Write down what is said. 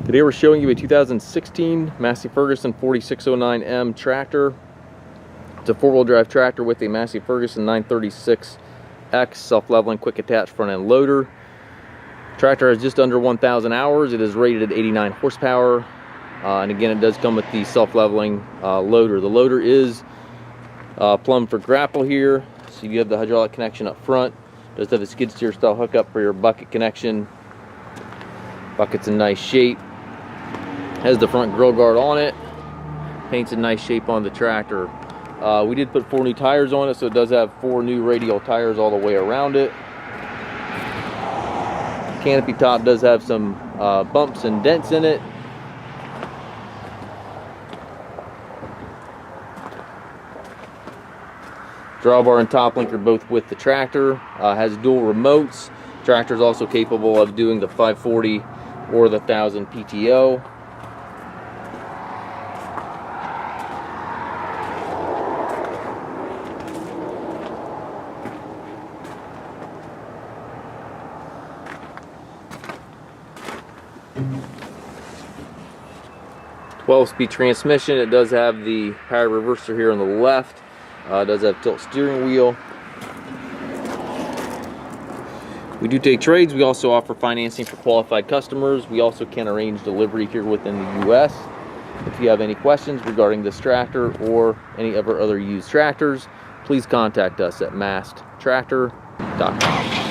Today we're showing you a 2016 Massey Ferguson 4609M tractor. It's a four-wheel drive tractor with a Massey Ferguson 936X self-leveling quick attach front end loader. Tractor has just under 1,000 hours. It is rated at 89 horsepower. And again, it does come with the self-leveling loader. The loader is plumbed for Grapple here. So you have the hydraulic connection up front. It does have a skid steer style hookup for your bucket connection. Bucket's in nice shape. Has the front grill guard on it. Paint's in nice shape on the tractor. We did put 4 new tires on it, so it does have 4 new radial tires all the way around it. Canopy top does have some bumps and dents in it. Drawbar and top link are both with the tractor. Has dual remotes. Tractor is also capable of doing the 540 or the 1000 PTO. Speed transmission. It does have the power reverser here on the left. It does have tilt steering wheel. We do take trades. We also offer financing for qualified customers. We also can arrange delivery here within the U.S. If you have any questions regarding this tractor or any of our other used tractors, please contact us at masttractor.com.